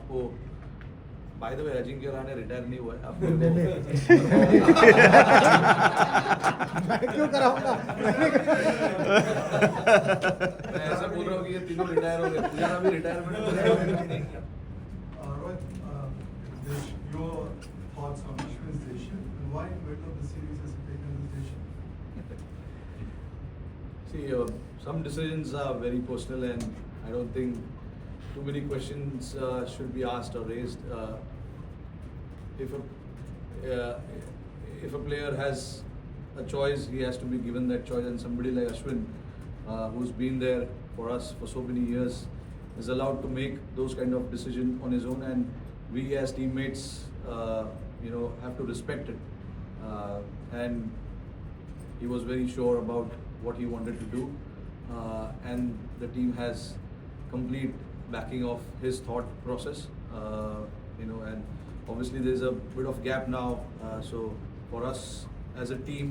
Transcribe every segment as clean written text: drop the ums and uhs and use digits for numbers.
आपको by the way Ajinkya Rahane retire नहीं हुआ है आपको मैं क्यों कराऊंगा? मैं ऐसा बोल रहा हूँ कि ये तीनों रिटायर हो गए पुजारा भी retirement Rohit, your thoughts on Ashwin's decision and why in middle of the series has he taken this decision? See, some decisions are very personal, and I don't think too many questions should be asked or raised. If a player has a choice, he has to be given that choice, and somebody like Ashwin, who's been there for us for so many years, is allowed to make those kind of decisions on his own, and we as teammates, have to respect it. And he was very sure about what he wanted to do, and the team has complete backing of his thought process. And obviously there's a bit of gap now, so for us as a team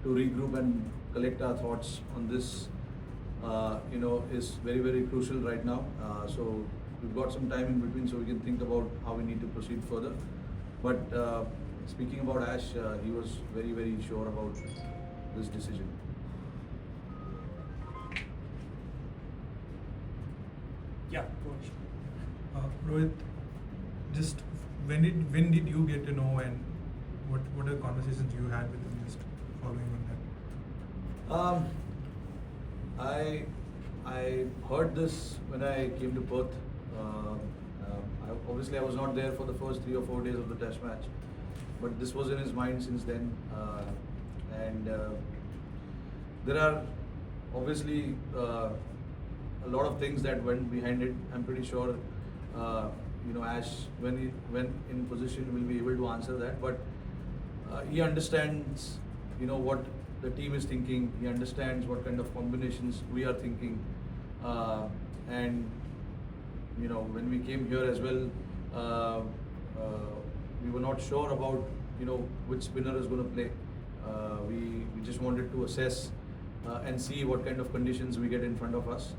to regroup and collect our thoughts on this, is very, very crucial right now. So we've got some time in between, so we can think about how we need to proceed further. But speaking about Ash, he was very, very sure about this decision. Yeah, coach. Rohit, just when did you get to know, and what are the conversations you had with him just following on that? I heard this when I came to Perth. Obviously, I was not there for the first 3 or 4 days of the Test match, but this was in his mind since then. And there are obviously a lot of things that went behind it. I'm pretty sure, Ash, when in position, will be able to answer that. But he understands, what the team is thinking. He understands what kind of combinations we are thinking. And when we came here as well, we were not sure about which spinner is going to play. We just wanted to assess and see what kind of conditions we get in front of us.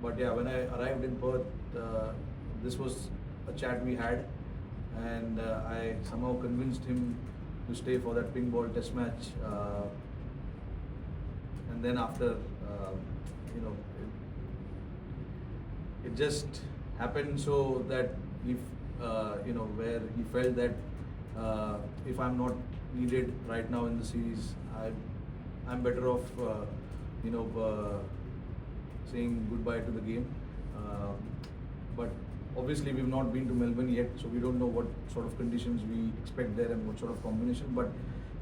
But yeah, when I arrived in Perth, this was a chat we had, and I somehow convinced him to stay for that pink ball Test match. And then after, it just happened so that if where he felt that if I'm not needed right now in the series, I'm better off saying goodbye to the game. But obviously we've not been to Melbourne yet, so we don't know what sort of conditions we expect there and what sort of combination. But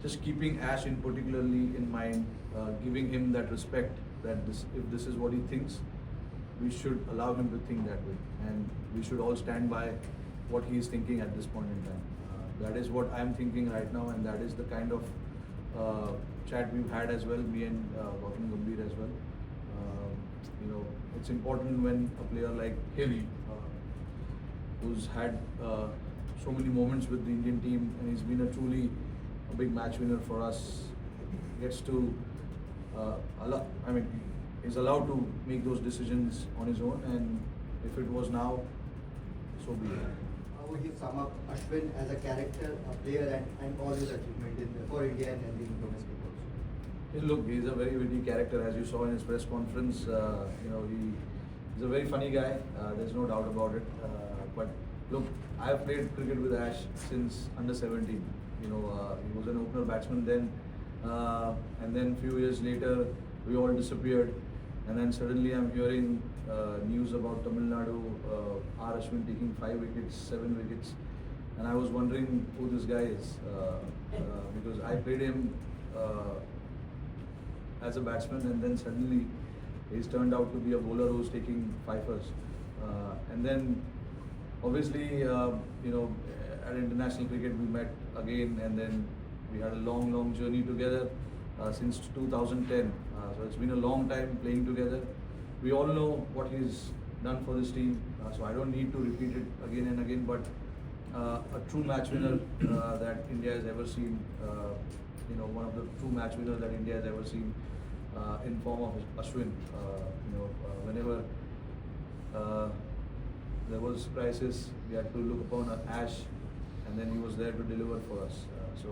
just keeping Ash in particularly in mind, giving him that respect that if this is what he thinks, we should allow him to think that way, and we should all stand by what he is thinking at this point in time. That is what I'm thinking right now, and that is the kind of chat we've had as well, me and Gautam Gambhir as well. It's important when a player like him, who's had so many moments with the Indian team, and he's been a truly a big match winner for us, gets to is allowed to make those decisions on his own, and if it was now, so be it. How would you sum up Ashwin as a character, a player, and all his achievement for India and in domestic also? Hey, look, he's a very witty character, as you saw in his press conference. He's a very funny guy. There's no doubt about it. But look, I've played cricket with Ash since under 17. He was an opener batsman then, and then few years later, we all disappeared. And then suddenly I'm hearing news about Tamil Nadu, R. Ashwin taking 5 wickets, 7 wickets, and I was wondering who this guy is, because I played him as a batsman, and then suddenly he's turned out to be a bowler who's taking fifers. And then obviously, at international cricket we met again, and then we had a long journey together since 2010. So it's been a long time playing together. We all know what he's done for this team, so I don't need to repeat it again and again, but a true match winner that India has ever seen, one of the true match winners that India has ever seen in form of Ashwin. Whenever there was crisis. We had to look upon Ash, and then he was there to deliver for us. So,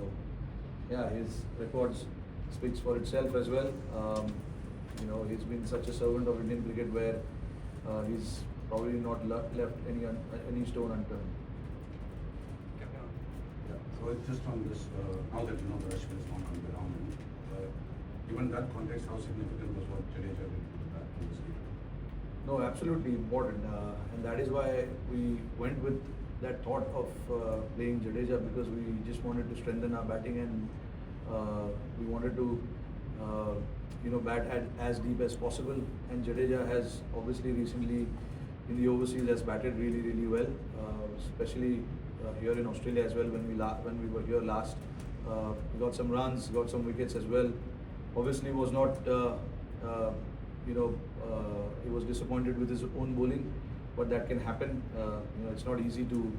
yeah, his records speaks for itself as well. He's been such a servant of Indian cricket where he's probably not left any stone unturned. Yeah. So it's just on this, now that you know the Ashwin is not on the ground, given that context, how significant was what Jadeja did to the bat in this game? No, absolutely important, and that is why we went with that thought of playing Jadeja, because we just wanted to strengthen our batting, and we wanted to bat as deep as possible. And Jadeja has obviously recently in the overseas has batted really, really well, especially here in Australia as well. When we were here last, he got some runs, got some wickets as well. Obviously was not he was disappointed with his own bowling, but that can happen. It's not easy to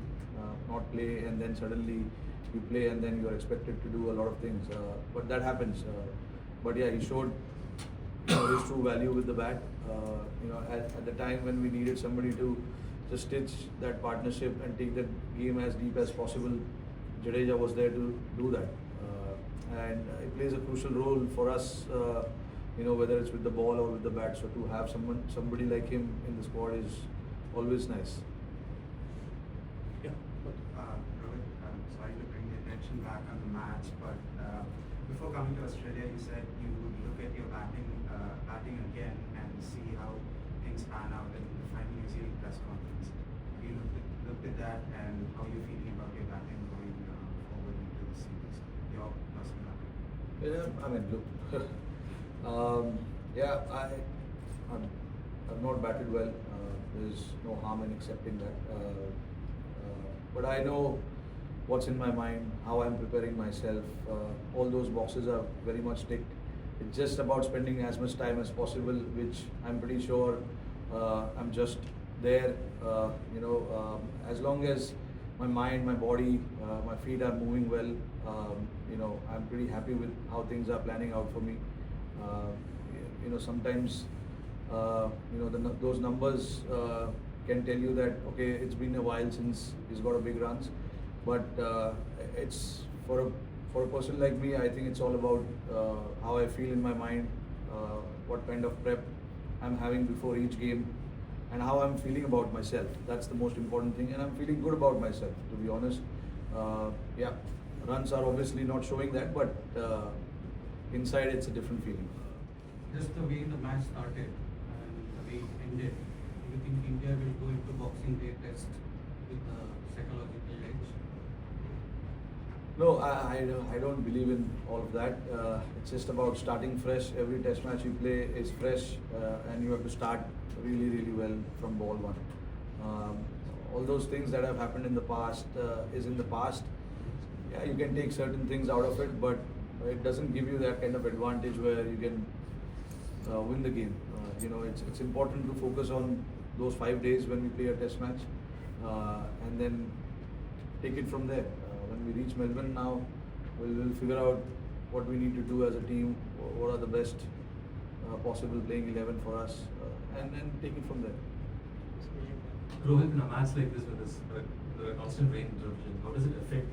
not play and then suddenly you play and then you are expected to do a lot of things, but that happens. But yeah, he showed his true value with the bat. At the time when we needed somebody to just stitch that partnership and take the game as deep as possible, Jadeja was there to do that, and it plays a crucial role for us. Whether it's with the ball or with the bat. So to have somebody like him in the squad is always nice. Yeah. Rohit, sorry to bring the attention back on the match, but before coming to Australia, you said you would look at your batting again and see how things pan out in the final New Zealand press conference. You looked at that, and how are you feeling about your batting going forward into the series? Your personal batting. Yeah, I mean, look. I've not batted well. There's no harm in accepting that. But I know what's in my mind, how I'm preparing myself. All those boxes are very much ticked. It's just about spending as much time as possible, which I'm pretty sure I'm just there. As long as my mind, my body, my feet are moving well, I'm pretty happy with how things are planning out for me. Sometimes those numbers can tell you that okay, it's been a while since he's got a big runs, but it's for a person like me, I think it's all about how I feel in my mind, what kind of prep I'm having before each game, and how I'm feeling about myself. That's the most important thing, and I'm feeling good about myself, to be honest. Runs are obviously not showing that, but inside it's a different feeling. Just the way the match started and the way it ended, do you think India will go into Boxing Day test with a psychological edge? No, I don't believe in all of that. It's just about starting fresh. Every test match you play is fresh, and you have to start really, really well from ball one. All those things that have happened in the past is in the past. Yeah, you can take certain things out of it, but it doesn't give you that kind of advantage where you can win the game. It's important to focus on those 5 days when we play a test match, and then take it from there. When we reach Melbourne now, we'll figure out what we need to do as a team, what are the best possible playing 11 for us, and then take it from there. Rohit, in a match like this with the constant rain interruption, how does it affect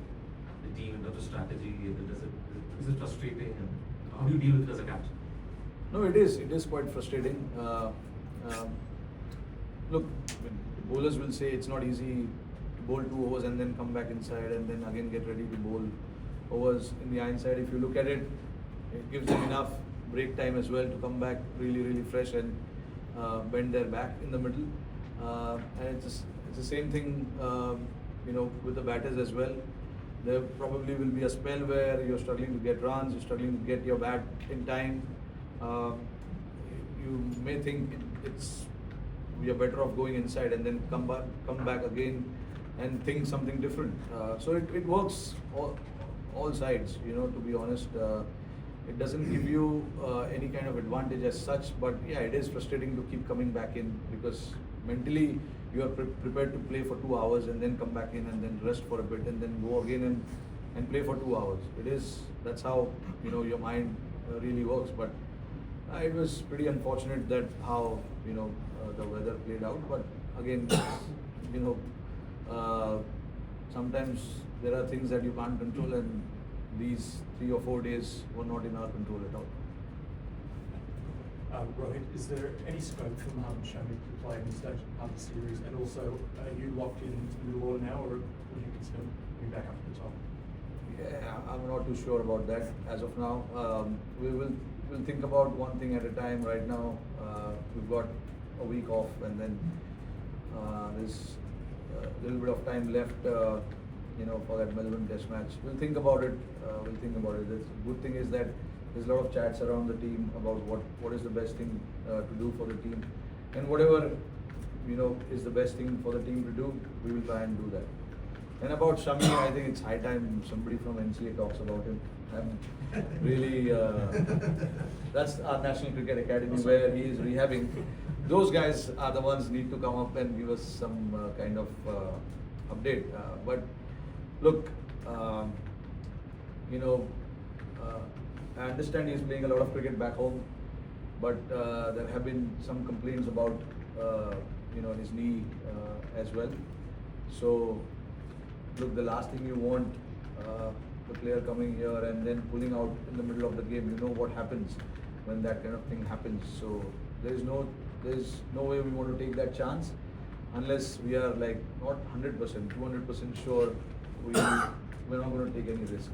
the team in terms of strategy? Is it frustrating, and how do you deal with it as a captain? No, it is. It is quite frustrating. Look, bowlers will say it's not easy to bowl 2 overs and then come back inside and then again get ready to bowl overs in the hindsight. If you look at it, it gives them enough break time as well to come back really, really fresh and bend their back in the middle. And it's the same thing, with the batters as well. There probably will be a spell where you're struggling to get runs, you're struggling to get your bat in time. You may think we are better off going inside and then come back again and think something different. So it works all sides, to be honest. It doesn't give you any kind of advantage as such, but yeah, it is frustrating to keep coming back in because mentally you are prepared to play for 2 hours and then come back in and then rest for a bit and then go again and play for 2 hours. That's how your mind really works. But it was pretty unfortunate that how the weather played out. But again, you know, sometimes there are things that you can't control, and these 3 or 4 days were not in our control at all. Rohit, is there any scope for Mohamed Shami to play any stage of the series? And also, are you locked in to the middle order now, or would you consider moving back up to the top? Yeah, I'm not too sure about that as of now. We'll think about one thing at a time. Right now, we've got a week off, and then there's a little bit of time left, for that Melbourne Test match. We'll think about it. The good thing is that there's a lot of chats around the team about what is the best thing to do for the team, and whatever is the best thing for the team to do, we will try and do that. And about Shami, I think it's high time somebody from NCA talks about him. I'm really, that's our National Cricket Academy where he is rehabbing. Those guys are the ones need to come up and give us some kind of update. But look, I understand he's playing a lot of cricket back home, but there have been some complaints about his knee as well. So look, the last thing you want, the player coming here and then pulling out in the middle of the game. You know what happens when that kind of thing happens. So there's no way we want to take that chance unless we are like not 100%, 200% sure we're not going to take any risk.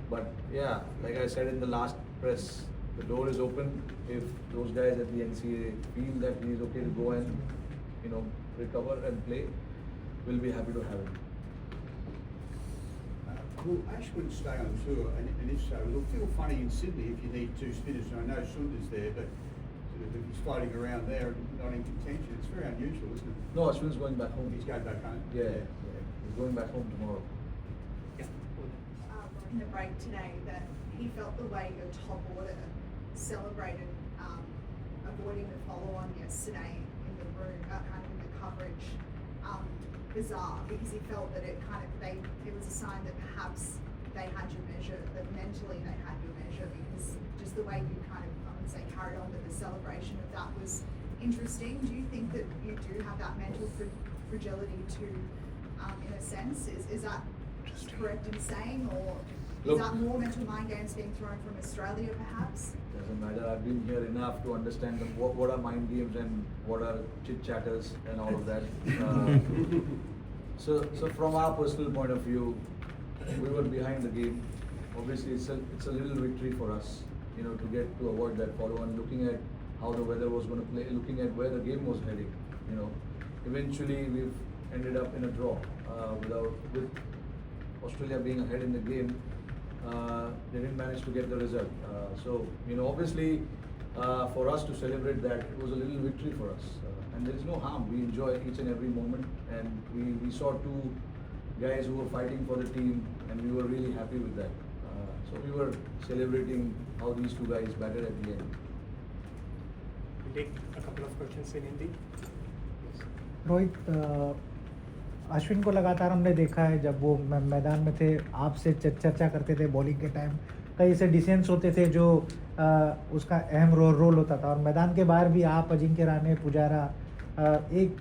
But yeah, like I said in the last press, the door is open. If those guys at the NCA feel that he is okay to go and recover and play, we'll be happy to have him. Will Ashwin stay on tour? And if so, it'll feel funny in Sydney if you need 2 spinners. I know Sunder's there, but sort of if he's floating around there and not in contention, it's very unusual, isn't it? No, Ashwin's going back home. He's going back home? Yeah. He's going back home tomorrow. In the break today, that he felt the way your top order celebrated avoiding the follow-on yesterday in the room, kind of in the coverage, bizarre, because he felt that it was a sign that perhaps they had your measure, that mentally they had your measure, because just the way you kind of, I would say, carried on with the celebration of that was interesting. Do you think that you do have that mental fragility to, in a sense, is that correct in saying, or is that more mental mind games being thrown from Australia perhaps? Doesn't matter. I've been here enough to understand what are mind games and what are chit chatters and all of that. So from our personal point of view, we were behind the game. Obviously, it's a little victory for us, to get to avoid that follow on. Looking at how the weather was going to play, looking at where the game was heading. Eventually we've ended up in a draw with Australia being ahead in the game. They didn't manage to get the result. Obviously, for us to celebrate that, it was a little victory for us. And there is no harm. We enjoy each and every moment. And we saw 2 guys who were fighting for the team, and we were really happy with that. So we were celebrating how these 2 guys batted at the end. We'll take a couple of questions in Hindi. Rohit, Ashwin को लगातार हमने देखा है जब वो मैदान में थे, आपसे चर्चा करते थे बॉलिंग के टाइम, कई ऐसे डिसीजंस होते थे जो उसका अहम रोल होता था, और मैदान के बाहर भी आप, अजिंक्य रहाणे, पुजारा, एक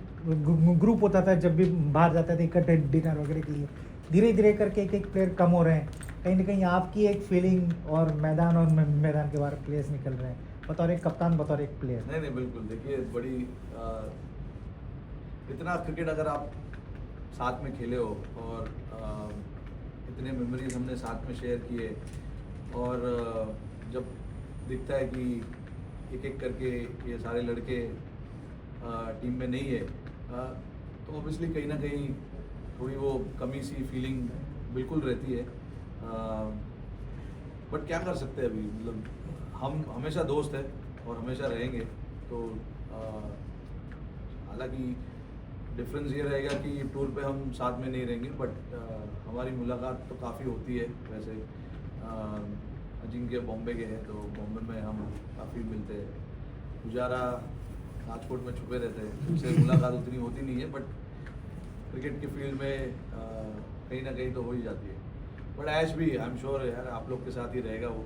ग्रुप होता था जब भी बाहर जाते थे इकट्ठे डिनर वगैरह के लिए. धीरे धीरे करके एक प्लेयर कम हो रहे हैं. कहीं ना कहीं आपकी एक फीलिंग और मैदान के बाहर प्लेयर्स निकल रहे हैं, बतौर एक कप्तान, बतौर एक प्लेयर? नहीं बिल्कुल. देखिए, बड़ी इतना क्रिकेट अगर आप साथ में खेले हो और इतने मेमोरीज हमने साथ में शेयर किए, और जब दिखता है कि एक करके ये सारे लड़के टीम में नहीं है, तो ऑब्वियसली कहीं ना कहीं थोड़ी वो कमी सी फीलिंग बिल्कुल रहती है. बट क्या कर सकते हैं अभी, मतलब हम हमेशा दोस्त हैं और हमेशा रहेंगे. तो हालांकि डिफरेंस ये रहेगा कि टूर पे हम साथ में नहीं रहेंगे, बट हमारी मुलाकात तो काफ़ी होती है. वैसे अजिंक्य बॉम्बे के हैं, तो बॉम्बे में हम काफ़ी मिलते हैं. पुजारा राजकोट में छुपे रहते हैं, उनसे मुलाकात उतनी होती नहीं है, बट क्रिकेट की फील्ड में कहीं ना कहीं तो हो ही जाती है. बट ऐश भी आई एम श्योर यार आप लोग के साथ ही रहेगा वो.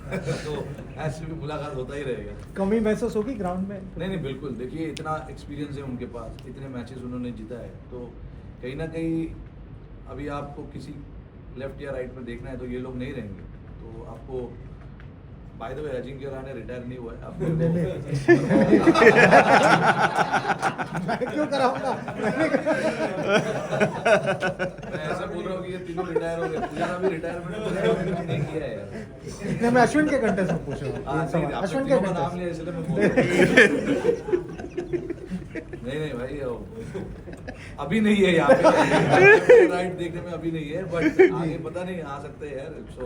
तो ऐसे भी मुलाकात होता ही रहेगा। कमी महसूस होगी ग्राउंड में? नहीं बिल्कुल, देखिए इतना एक्सपीरियंस है उनके पास, इतने मैचेस उन्होंने जीता है, तो कहीं ना कहीं अभी आपको किसी लेफ्ट या राइट में देखना है तो ये लोग नहीं रहेंगे। तो आपको by the way Ajinkya Rahane retire नहीं हुआ है आप मैं क्यों कराऊंगा? मैं ऐसा बोल रहा हूँ कि ये तीनों रिटायर हो गए, पुजारा भी रिटायरमेंट नहीं किया है यार। नहीं, मैं अश्विन के कंटेस्ट में पूछ रहा हूँ। नहीं, आपने अश्विन के तीनों का नाम लिया कंटेस्ट। इसलिए मैं बोल रहा हूँ। नहीं भाई अभी नहीं है यहाँ पे राइट देखने में अभी नहीं है, बट आगे पता नहीं आ सकते हैं यार। सो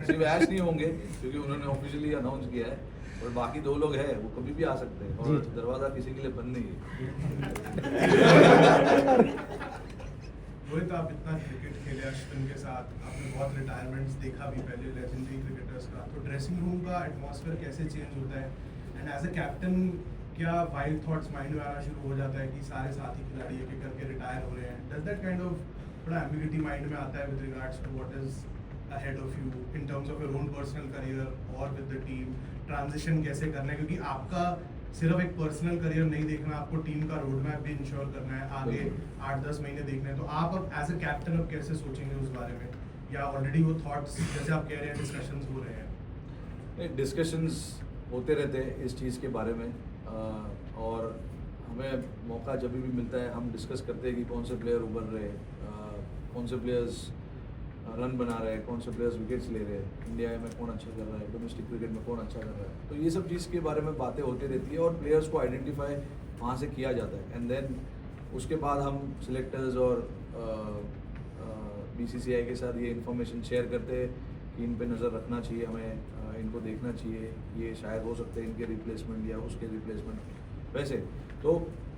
सिर्फ ऐश नहीं होंगे क्योंकि उन्होंने ऑफिशियली अनाउंस किया है, और बाकी 2 लोग हैं वो कभी भी आ सकते हैं, और दरवाजा किसी के लिए बंद नहीं है। रोहित, आप इतना क्रिकेट खेले अश्विन के साथ, आपने बहुत रिटायरमेंट्स देखा भी पहले लेजेंडरी क्रिकेटर्स का, तो ड्रेसिंग रूम का एटमॉस्फेयर कैसे चेंज होता है? एंड एज अ कैप्टन क्या वाइल्ड थॉट्स माइंड में आना शुरू हो जाता है कि सारे साथी खिलाड़ी एक एक करके रिटायर हो रहे हैं? डज दैट काइंड ऑफ थोड़ा एम्बिग्यूटी माइंड में आता है with regards to what is ahead of you in terms of your own personal career और विद द टीम? ट्रांजिशन कैसे करना है, क्योंकि आपका सिर्फ एक पर्सनल करियर नहीं देखना, आपको टीम का रोड मैप भी इंश्योर करना है, आगे 8-10 महीने देखना है। तो आप अब एज अ कैप्टन अब कैसे सोचेंगे उस बारे में, या ऑलरेडी वो थॉट्स जैसे आप कह रहे हैं डिस्कशंस हो रहे हैं? डिस्कशंस होते रहते हैं इस चीज़ के बारे में, और हमें मौका जब भी मिलता है हम डिस्कस करते हैं कि कौन से प्लेयर उभर रहे हैं, कौन से प्लेयर्स रन बना रहे हैं, कौन से प्लेयर्स विकेट्स ले रहे हैं, इंडिया में कौन अच्छा कर रहा है, डोमेस्टिक क्रिकेट में कौन अच्छा कर रहा है। तो ये सब चीज़ के बारे में बातें होती रहती है, और प्लेयर्स को आइडेंटिफाई वहाँ से किया जाता है, एंड देन उसके बाद हम सिलेक्टर्स और BCCI के साथ ये इन्फॉर्मेशन शेयर करते हैं कि इन पे नज़र रखना चाहिए हमें, इनको देखना चाहिए, ये शायद हो सकते हैं इनके रिप्लेसमेंट या उसके रिप्लेसमेंट। वैसे तो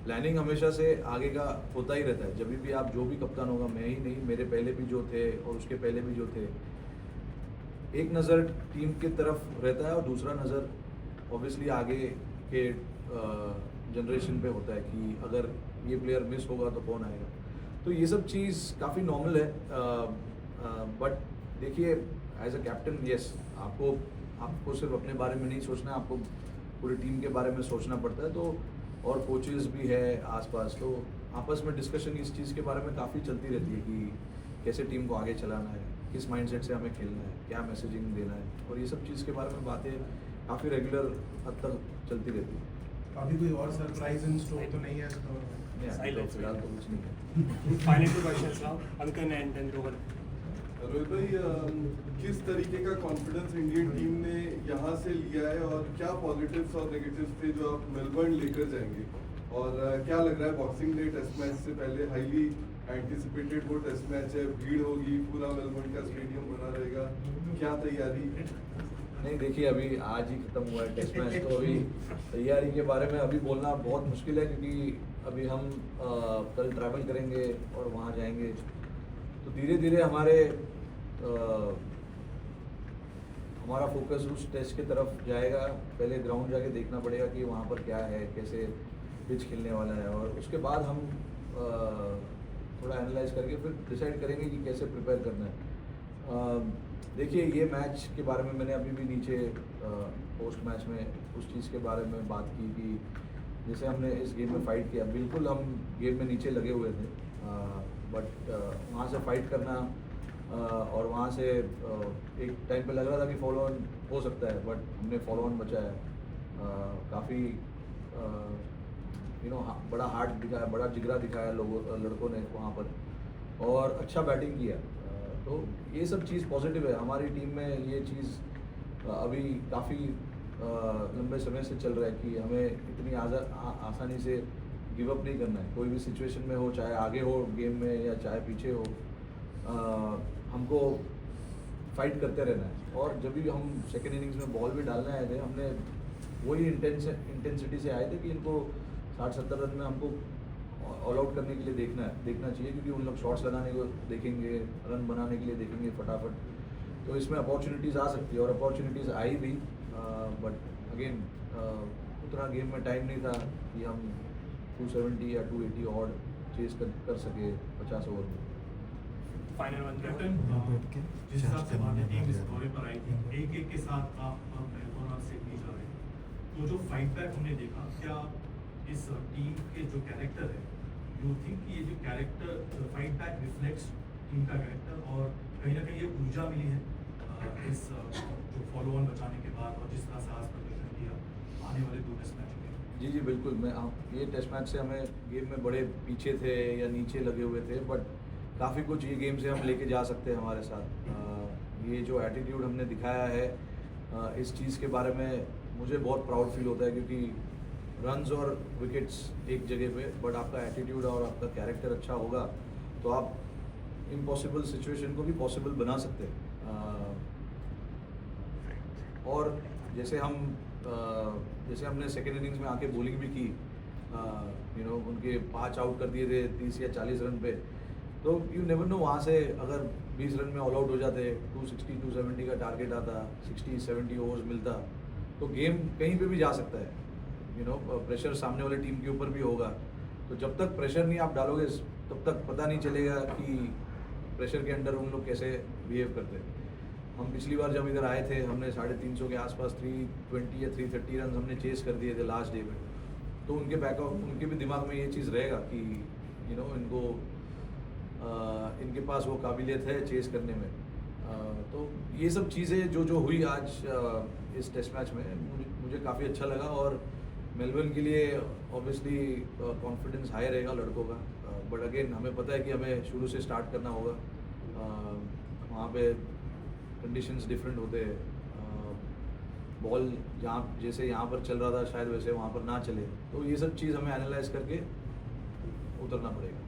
प्लानिंग हमेशा से आगे का होता ही रहता है, जब भी आप जो भी कप्तान होगा, मैं ही नहीं, मेरे पहले भी जो थे और उसके पहले भी जो थे, एक नज़र टीम की तरफ रहता है और दूसरा नज़र ऑब्वियसली आगे के जनरेशन पे होता है कि अगर ये प्लेयर मिस होगा तो कौन आएगा। तो ये सब चीज़ काफ़ी नॉर्मल है, बट देखिए एज अ कैप्टन यस आपको सिर्फ अपने बारे में नहीं सोचना, आपको पूरी टीम के बारे में सोचना पड़ता है। तो और कोचेस भी है आसपास, तो आपस में डिस्कशन इस चीज़ के बारे में काफ़ी चलती रहती है कि कैसे टीम को आगे चलाना है, किस माइंडसेट से हमें खेलना है, क्या मैसेजिंग देना है, और ये सब चीज़ के बारे में बातें काफ़ी रेगुलर हद तक चलती रहती है। अभी कोई और सरप्राइज इन स्टोर तो नहीं है इस दौर में? नहीं, अभी तो फिलहाल तो कुछ नहीं है। Final two questions now, Ankan and then Rohan. Rohit भाई, किस तरीके का कॉन्फिडेंस इंडियन टीम ने यहाँ से लिया है, और क्या पॉजिटिव्स और नेगेटिव्स थे जो आप मेलबर्न लेकर जाएंगे, और क्या लग रहा है बॉक्सिंग डे टेस्ट मैच से पहले हाईली एंटिसिपेटेड वो टेस्ट मैच है, भीड़ होगी, पूरा मेलबर्न का स्टेडियम बना रहेगा, क्या तैयारी? नहीं देखिए, अभी आज ही खत्म हुआ है टेस्ट मैच, तो अभी तैयारी के बारे में अभी बोलना बहुत मुश्किल है, क्योंकि अभी हम कल ट्रैवल करेंगे और वहाँ जाएंगे, तो धीरे धीरे हमारा फोकस उस टेस्ट की तरफ जाएगा। पहले ग्राउंड जाके देखना पड़ेगा कि वहाँ पर क्या है, कैसे पिच खेलने वाला है, और उसके बाद हम थोड़ा एनालाइज करके फिर डिसाइड करेंगे कि कैसे प्रिपेयर करना है। देखिए, ये मैच के बारे में मैंने अभी भी नीचे पोस्ट मैच में उस चीज़ के बारे में बात की कि जैसे हमने इस गेम में फ़ाइट किया, बिल्कुल हम गेम में नीचे लगे हुए थे, बट वहाँ से फाइट करना और वहाँ से एक टाइम पे लग रहा था कि फॉलो ऑन हो सकता है, बट हमने फॉलो ऑन बचाया। काफ़ी बड़ा हार्ट दिखाया, बड़ा जिगरा दिखाया लड़कों ने वहाँ पर, और अच्छा बैटिंग किया। तो ये सब चीज़ पॉजिटिव है। हमारी टीम में ये चीज़ अभी काफ़ी लंबे समय से चल रहा है कि हमें इतनी आसानी से गिव अप नहीं करना है। कोई भी सिचुएशन में हो, चाहे आगे हो गेम में या चाहे पीछे हो, हमको फाइट करते रहना है। और जब भी हम सेकेंड इनिंग्स में बॉल भी डालने आए थे, हमने वही इंटेंसिटी से आए थे कि इनको 60-70 रन में हमको ऑल आउट करने के लिए देखना चाहिए, क्योंकि उन लोग शॉट्स लगाने को देखेंगे, रन बनाने के लिए देखेंगे फटाफट। तो इसमें अपॉर्चुनिटीज़ आ सकती है, और अपॉर्चुनिटीज़ आई भी, बट अगेन उतना गेम में टाइम नहीं था कि हम 270 या 280 ऑड चेस कर सके 50 ओवर में। फाइनल वन बैठ के जिस हिसाब से चार्ज भारतीय टीम इस करने दौरे पर आई थी, एक के साथ आप मेलबोर्न और सिडनी जा रहे हैं, तो जो फाइट बैक हमने देखा, क्या इस टीम के जो कैरेक्टर है, यू थिंक ये जो character fight back reflects team का कैरेक्टर, और कहीं ना कहीं ये ऊर्जा मिली है इस जो फॉलो ऑन बचाने के बाद, और जिस तरह से आज प्रदर्शन किया आने वाले 2 टेस्ट मैच में? जी बिल्कुल। मैं ये टेस्ट मैच से हमें गेम में बड़े पीछे थे या नीचे लगे हुए थे, बट काफ़ी कुछ ये गेम से हम लेके जा सकते हैं हमारे साथ। ये जो एटीट्यूड हमने दिखाया है, इस चीज़ के बारे में मुझे बहुत प्राउड फील होता है, क्योंकि रन्स और विकेट्स एक जगह पे, बट आपका एटीट्यूड और आपका कैरेक्टर अच्छा होगा तो आप इम्पॉसिबल सिचुएशन को भी पॉसिबल बना सकते हैं। और जैसे हमने सेकेंड इनिंग्स में आके बॉलिंग भी की, उनके 5 आउट कर दिए थे 30 या 40 रन पे, तो यू नेवर नो, वहाँ से अगर 20 रन में ऑल आउट हो जाते, 260 270 का टारगेट आता, 60-70 ओवर्स मिलता, तो गेम कहीं पे भी जा सकता है। प्रेशर सामने वाले टीम के ऊपर भी होगा, तो जब तक प्रेशर नहीं आप डालोगे तब तक पता नहीं चलेगा कि प्रेशर के अंडर उन लोग कैसे बिहेव करते हैं। हम पिछली बार जब इधर आए थे, हमने 350 के आसपास 320 या 330 रन हमने चेस कर दिए थे लास्ट डे में, तो उनके भी दिमाग में ये चीज़ रहेगा कि इनके पास वो काबिलियत है चेस करने में। तो ये सब चीज़ें जो हुई आज इस टेस्ट मैच में, मुझे काफ़ी अच्छा लगा, और मेलबर्न के लिए ऑब्वियसली कॉन्फिडेंस हाई रहेगा लड़कों का, बट अगेन हमें पता है कि हमें शुरू से स्टार्ट करना होगा। वहाँ पे कंडीशंस डिफरेंट होते हैं, बॉल जैसे यहाँ पर चल रहा था शायद वैसे वहाँ पर ना चले, तो ये सब चीज़ हमें एनालाइज करके उतरना पड़ेगा।